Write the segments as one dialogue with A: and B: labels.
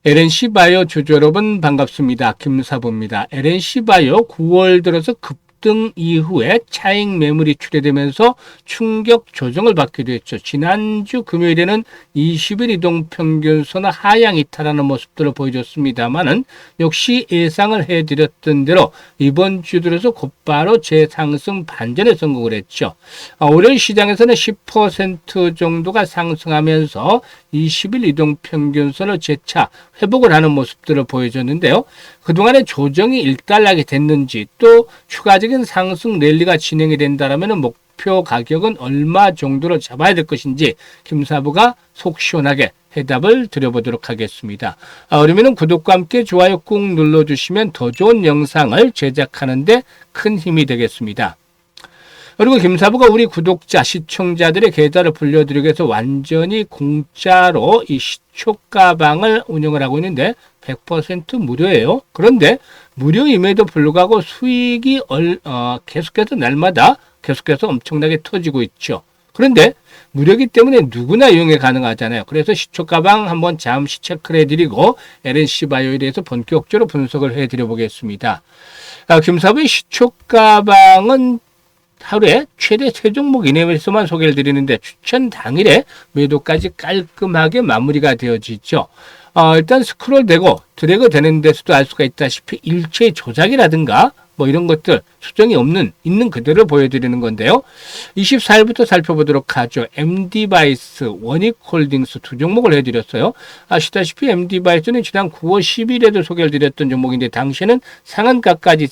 A: LNC바이오 주주 여러분 반갑습니다. 김사부입니다. LNC바이오 9월 들어서 급등 이후에 차익 매물이 출회되면서 충격 조정을 받기도 했죠. 지난주 금요일에는 20일 이동평균선의 하향 이탈하는 모습들을 보여줬습니다만은 역시 예상을 해드렸던 대로 이번 주 들어서 곧바로 재상승 반전에 성공을 했죠. 월요일 시장에서는 10% 정도가 상승하면서 20일 이동평균선을 재차 회복을 하는 모습들을 보여줬는데요. 그동안의 조정이 일단락이 됐는지 또 추가적인 상승 랠리가 진행이 된다면 목표 가격은 얼마 정도를 잡아야 될 것인지 김사부가 속 시원하게 해답을 드려보도록 하겠습니다. 그러면 구독과 함께 좋아요 꾹 눌러주시면 더 좋은 영상을 제작하는 데 큰 힘이 되겠습니다. 그리고 김사부가 우리 구독자, 시청자들의 계좌를 불려드리기 위해서 완전히 공짜로 이 시초가방을 운영을 하고 있는데 100% 무료예요. 그런데 무료임에도 불구하고 수익이 계속해서 날마다 계속해서 엄청나게 터지고 있죠. 그런데 무료이기 때문에 누구나 이용이 가능하잖아요. 그래서 시초가방 한번 잠시 체크를 해드리고 LNC바이오에 대해서 본격적으로 분석을 해드려 보겠습니다. 김사부의 시초가방은 하루에 최대 3종목 이내에서만 소개를 드리는데 추천 당일에 매도까지 깔끔하게 마무리가 되어지죠. 일단 스크롤 되고 드래그 되는 데서도 알 수가 있다시피 일체의 조작이라든가 뭐 이런 것들 수정이 있는 그대로 보여드리는 건데요. 24일부터 살펴보도록 하죠. MD바이스, 원익홀딩스 두 종목을 해드렸어요. 아시다시피 MD바이스는 지난 9월 10일에도 소개를 드렸던 종목인데 당시에는 상한가까지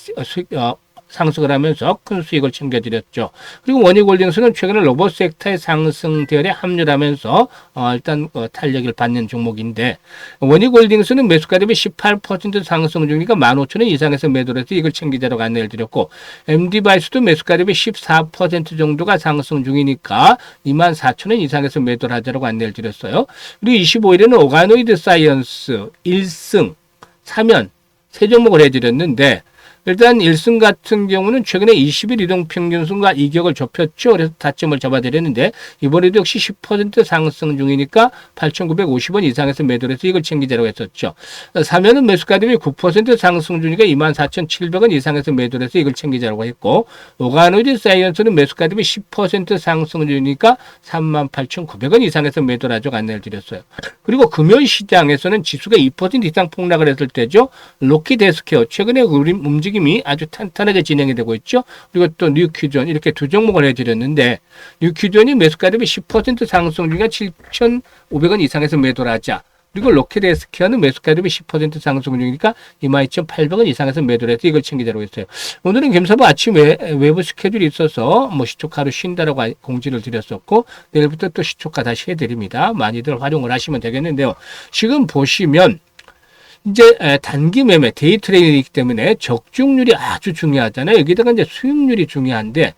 A: 상승을 하면서 큰 수익을 챙겨드렸죠. 그리고 원익홀딩스는 최근에 로봇 섹터의 상승 대열에 합류하면서 일단 탄력을 받는 종목인데 원익홀딩스는 매수가 대비 18% 상승 중이니까 15,000원 이상에서 매도를 해서 이걸 챙기자라고 안내를 드렸고 MD바이스도 매수가 대비 14% 정도가 상승 중이니까 24,000원 이상에서 매도를 하자라고 안내를 드렸어요. 그리고 25일에는 오가노이드 사이언스 1승, 3연 세 종목을 해드렸는데 일단 1승 같은 경우는 최근에 20일 이동평균선과 이격을 좁혔죠. 그래서 타점을 잡아드렸는데 이번에도 역시 10% 상승 중이니까 8,950원 이상에서 매도를 해서 이걸 챙기자라고 했었죠. 3연은 매수가 대비 9% 상승 중이니까 24,700원 이상에서 매도를 해서 이걸 챙기자라고 했고 오가노이드 사이언스는 매수가 대비 10% 상승 중이니까 38,900원 이상에서 매도를 하자고 안내를 드렸어요. 그리고 금요일 시장에서는 지수가 2% 이상 폭락을 했을 때죠. 로키드 헬스케어 최근에 움직임이 아주 탄탄하게 진행이 되고 있죠. 그리고 또 뉴퀴존 이렇게 두 종목을 해드렸는데 뉴퀴존이 매수가 대비 10% 상승 중에 7,500원 이상에서 매도를 하자. 그리고 로키드 헬스케어는 매수가 대비 10% 상승 중이니까 22,800원 이상에서 매도를 해서 이걸 챙기자라고 했어요. 오늘은 김사부 아침 외부 스케줄이 있어서 시초가 하루 쉰다라고 공지를 드렸었고 내일부터 또 시초가 다시 해드립니다. 많이들 활용을 하시면 되겠는데요. 지금 보시면 이제 단기 매매, 데이 트레이딩이기 때문에 적중률이 아주 중요하잖아요. 여기다가 이제 수익률이 중요한데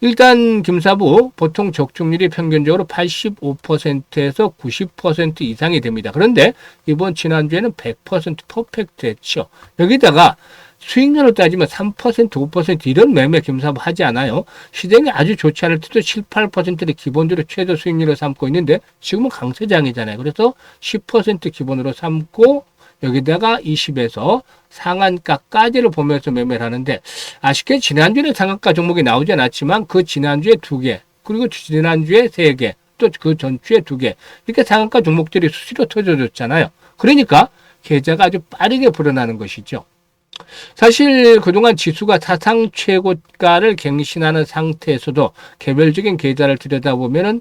A: 일단 김사부 보통 적중률이 평균적으로 85%에서 90% 이상이 됩니다. 그런데 이번 지난주에는 100% 퍼펙트 했죠. 여기다가 수익률을 따지면 3%, 5% 이런 매매 김사부 하지 않아요. 시장이 아주 좋지 않을 때도 7, 8%를 기본적으로 최저 수익률을 삼고 있는데 지금은 강세장이잖아요. 그래서 10% 기본으로 삼고 여기다가 20에서 상한가까지를 보면서 매매를 하는데 아쉽게 지난주에 상한가 종목이 나오지 않았지만 그 지난주에 2개 그리고 지난주에 3개 또 그 전주에 2개 이렇게 상한가 종목들이 수시로 터져줬잖아요. 그러니까 계좌가 아주 빠르게 불어나는 것이죠. 사실 그동안 지수가 사상 최고가를 갱신하는 상태에서도 개별적인 계좌를 들여다보면은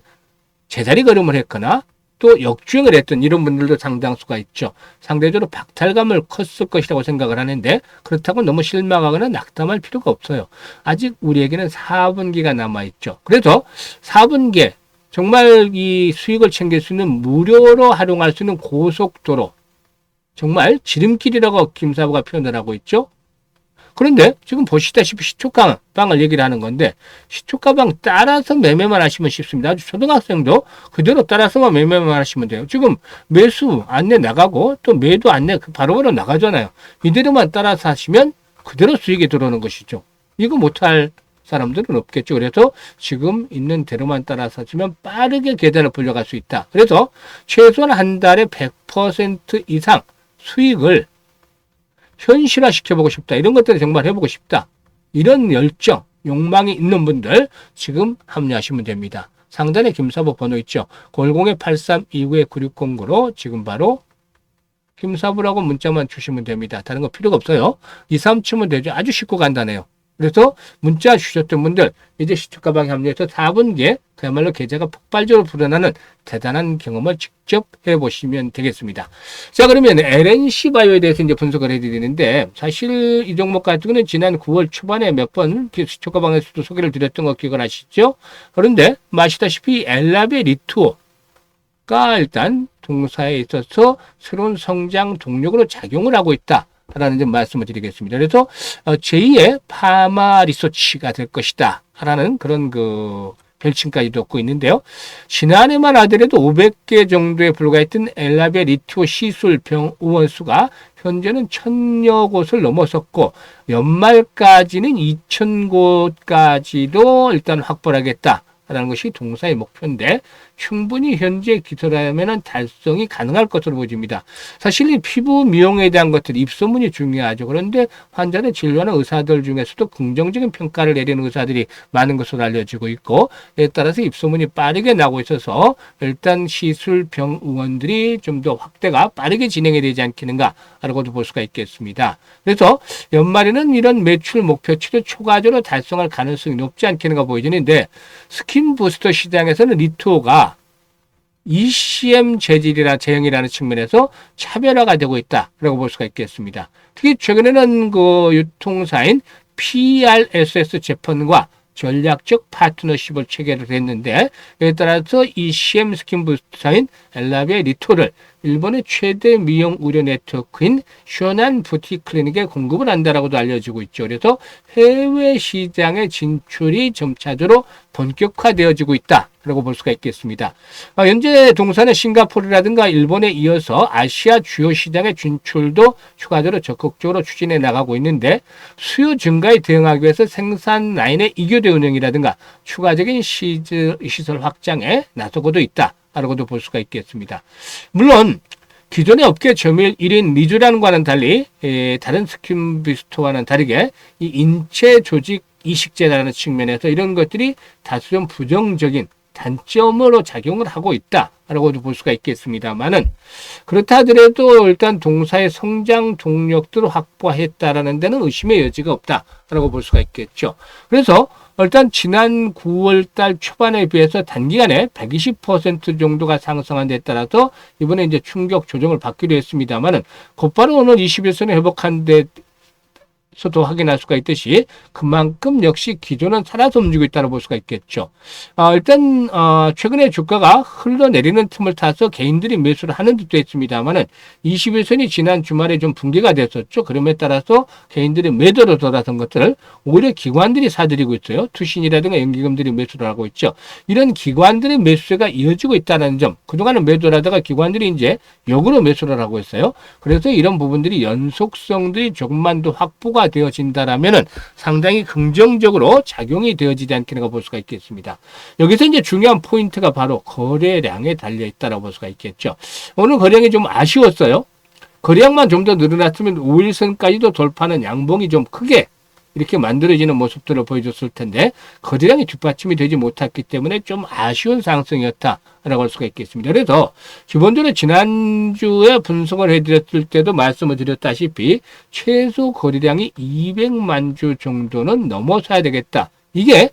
A: 제자리 걸음을 했거나 또 역주행을 했던 이런 분들도 상당수가 있죠. 상대적으로 박탈감을 컸을 것이라고 생각을 하는데 그렇다고 너무 실망하거나 낙담할 필요가 없어요. 아직 우리에게는 4분기가 남아있죠. 그래서 4분기에 정말 이 수익을 챙길 수 있는 무료로 활용할 수 있는 고속도로 정말 지름길이라고 김사부가 표현을 하고 있죠. 그런데 지금 보시다시피 시초가방을 얘기를 하는 건데 시초가방 따라서 매매만 하시면 쉽습니다. 아주 초등학생도 그대로 따라서만 매매만 하시면 돼요. 지금 매수 안내 나가고 또 매도 안내 바로바로 나가잖아요. 이대로만 따라서 하시면 그대로 수익이 들어오는 것이죠. 이거 못할 사람들은 없겠죠. 그래서 지금 있는 대로만 따라서 하시면 빠르게 계좌를 불려갈 수 있다. 그래서 최소한 한 달에 100% 이상 수익을 현실화시켜보고 싶다. 이런 것들을 정말 해보고 싶다. 이런 열정, 욕망이 있는 분들 지금 합류하시면 됩니다. 상단에 김사부 번호 있죠. 010-8329-9609로 지금 바로 김사부라고 문자만 주시면 됩니다. 다른 거 필요가 없어요. 2, 3 치면 되죠. 아주 쉽고 간단해요. 그래서 문자 주셨던 분들 이제 시초가방에 합류해서 4분기에 그야말로 계좌가 폭발적으로 불어나는 대단한 경험을 직접 해보시면 되겠습니다. 자, 그러면 LNC 바이오에 대해서 이제 분석을 해드리는데, 사실 이 종목 같은 경우는 지난 9월 초반에 몇 번 시초가방에서도 소개를 드렸던 거 기억을 하시죠? 그런데 아시다시피 엘라베 리투어가 일단 동사에 있어서 새로운 성장 동력으로 작용을 하고 있다. 라는 점 말씀을 드리겠습니다. 그래서 제2의 파마 리서치가 될 것이다. 라는 그런 별칭까지도 얻고 있는데요. 지난해만 하더라도 500개 정도에 불과했던 엘라베 리투어 시술 병원 수가 현재는 1000여 곳을 넘어섰고 연말까지는 2000곳까지도 일단 확보를 하겠다. 라는 것이 동사의 목표인데 충분히 현재 기술하면 달성이 가능할 것으로 보입니다. 사실 이 피부 미용에 대한 것들 입소문이 중요하죠. 그런데 환자를 진료하는 의사들 중에서도 긍정적인 평가를 내리는 의사들이 많은 것으로 알려지고 있고, 이에 따라서 입소문이 빠르게 나고 있어서 일단 시술 병원들이 좀 더 확대가 빠르게 진행이 되지 않겠는가라고도 볼 수가 있겠습니다. 그래서 연말에는 이런 매출 목표치를 초과적으로 달성할 가능성이 높지 않겠는가 보이는데, 스킨 부스터 시장에서는 리투어가 ECM 재질이나 제형이라는 측면에서 차별화가 되고 있다라고 볼 수가 있겠습니다. 특히 최근에는 유통사인 PRSS 재판과 전략적 파트너십을 체결을 했는데, 이에 따라서 ECM 스킨 부스터인 엘라베 리토를 일본의 최대 미용 의료 네트워크인 쇼난 부티 클리닉에 공급을 한다라고도 알려지고 있죠. 그래서 해외 시장의 진출이 점차적으로 본격화되어지고 있다라고 볼 수가 있겠습니다. 현재 동사는 싱가포르라든가 일본에 이어서 아시아 주요 시장의 진출도 추가적으로 적극적으로 추진해 나가고 있는데, 수요 증가에 대응하기 위해서 생산 라인의 이교대 운영이라든가 추가적인 시설 확장에 나서고도 있다. 라고도 볼 수가 있겠습니다. 물론 기존의 업계 점유율 1인 리쥬란과는 달리 다른 스킨 부스터와는 다르게 이 인체 조직 이식제라는 측면에서 이런 것들이 다소 좀 부정적인 단점으로 작용을 하고 있다라고도 볼 수가 있겠습니다만은, 그렇다 하더라도 일단 동사의 성장 동력들을 확보했다라는 데는 의심의 여지가 없다라고 볼 수가 있겠죠. 그래서 일단 지난 9월 달 초반에 비해서 단기간에 120% 정도가 상승한 데 따라서 이번에 이제 충격 조정을 받기로 했습니다만은 곧바로 오늘 21선에 회복한 데서도 확인할 수가 있듯이 그만큼 역시 기존은 살아서 움직이고 있다고 볼 수가 있겠죠. 일단 최근에 주가가 흘러내리는 틈을 타서 개인들이 매수를 하는 듯도 했습니다만은 21선이 지난 주말에 좀 붕괴가 됐었죠. 그럼에 따라서 개인들이 매도로 돌아선 것들을 오히려 기관들이 사들이고 있어요. 투신이라든가 연기금들이 매수를 하고 있죠. 이런 기관들의 매수세가 이어지고 있다는 점, 그동안은 매도를 하다가 기관들이 이제 역으로 매수를 하고 있어요. 그래서 이런 부분들이 연속성들이 조금만 더 확보가 되어진다라면은 상당히 긍정적으로 작용이 되어지지 않겠는가 볼 수가 있겠습니다. 여기서 이제 중요한 포인트가 바로 거래량에 달려 있다라고 볼 수가 있겠죠. 오늘 거래량이 좀 아쉬웠어요. 거래량만 좀 더 늘어났으면 5일선까지도 돌파하는 양봉이 좀 크게 이렇게 만들어지는 모습들을 보여줬을 텐데 거래량이 뒷받침이 되지 못했기 때문에 좀 아쉬운 상승이었다라고 할 수가 있겠습니다. 그래서 기본적으로 지난주에 분석을 해드렸을 때도 말씀을 드렸다시피 최소 거래량이 200만 주 정도는 넘어서야 되겠다. 이게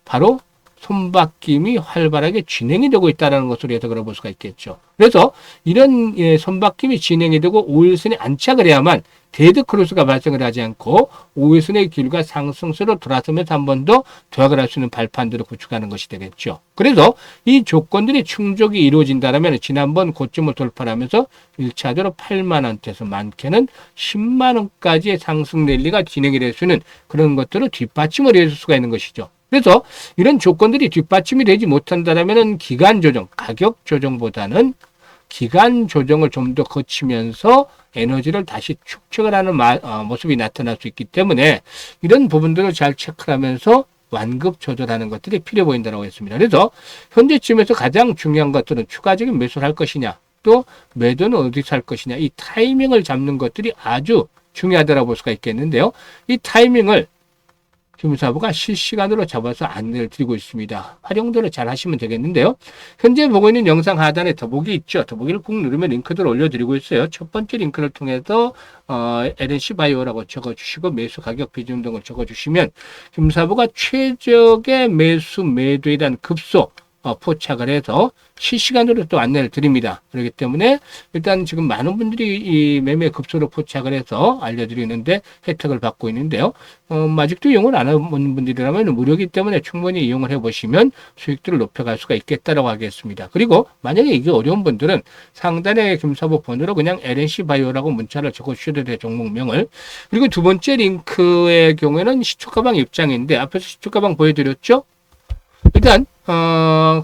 A: 바로 손바뀜이 활발하게 진행이 되고 있다는 것으로 해석을 해볼 수가 있겠죠. 그래서 이런 손바뀜이 진행이 되고 5일선에 안착을 해야만 데드크로스가 발생을 하지 않고 5일선의 길과 상승세로 돌아서면서 한 번 더 도약을 할 수 있는 발판들을 구축하는 것이 되겠죠. 그래서 이 조건들이 충족이 이루어진다면 지난번 고점을 돌파하면서 1차적으로 8만원대에서 많게는 10만원까지의 상승 랠리가 진행이 될 수 있는 그런 것들을 뒷받침을 해줄 수가 있는 것이죠. 그래서 이런 조건들이 뒷받침이 되지 못한다면 기간 조정, 가격 조정보다는 기간 조정을 좀 더 거치면서 에너지를 다시 축적을 하는 모습이 나타날 수 있기 때문에 이런 부분들을 잘 체크를 하면서 완급 조절하는 것들이 필요해 보인다고 했습니다. 그래서 현재쯤에서 가장 중요한 것들은 추가적인 매수를 할 것이냐, 또 매도는 어디서 할 것이냐. 이 타이밍을 잡는 것들이 아주 중요하다고 볼 수가 있겠는데요. 이 타이밍을 김사부가 실시간으로 잡아서 안내를 드리고 있습니다. 활용도를 잘 하시면 되겠는데요. 현재 보고 있는 영상 하단에 더보기 있죠. 더보기를 꾹 누르면 링크들을 올려드리고 있어요. 첫 번째 링크를 통해서 LNC 바이오라고 적어주시고 매수 가격 비중 등을 적어주시면 김사부가 최적의 매수 매도에 대한 급소 포착을 해서 실시간으로 또 안내를 드립니다. 그렇기 때문에 일단 지금 많은 분들이 이 매매 급소로 포착을 해서 알려드리는데 혜택을 받고 있는데요. 아직도 이용을 안 하는 분들이라면 무료이기 때문에 충분히 이용을 해보시면 수익들을 높여갈 수가 있겠다라고 하겠습니다. 그리고 만약에 이게 어려운 분들은 상단에 김사부 번호로 그냥 LNC 바이오라고 문자를 적어주셔도 돼요. 종목명을. 그리고 두 번째 링크의 경우에는 시초가방 입장인데 앞에서 시초가방 보여드렸죠? 일단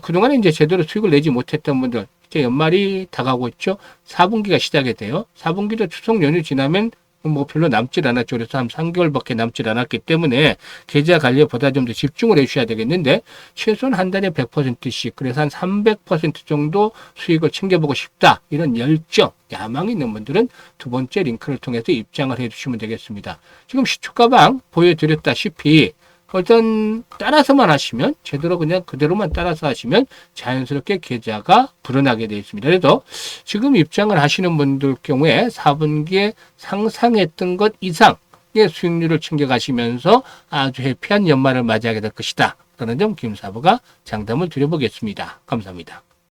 A: 그동안에 이제 제대로 수익을 내지 못했던 분들 이제 연말이 다가오고 있죠. 4분기가 시작이 돼요. 4분기도 추석 연휴 지나면 뭐 별로 남질 않았죠. 그래서 한 3개월밖에 남질 않았기 때문에 계좌 관리보다 좀 더 집중을 해주셔야 되겠는데 최소한 한 달에 100%씩 그래서 한 300% 정도 수익을 챙겨보고 싶다. 이런 열정, 야망이 있는 분들은 두 번째 링크를 통해서 입장을 해주시면 되겠습니다. 지금 시초가방 보여드렸다시피 일단 따라서만 하시면 제대로 그냥 그대로만 따라서 하시면 자연스럽게 계좌가 불어나게 되어 있습니다. 그래서 지금 입장을 하시는 분들 경우에 4분기에 상상했던 것 이상의 수익률을 챙겨가시면서 아주 해피한 연말을 맞이하게 될 것이다. 라는 점 김사부가 장담을 드려보겠습니다. 감사합니다.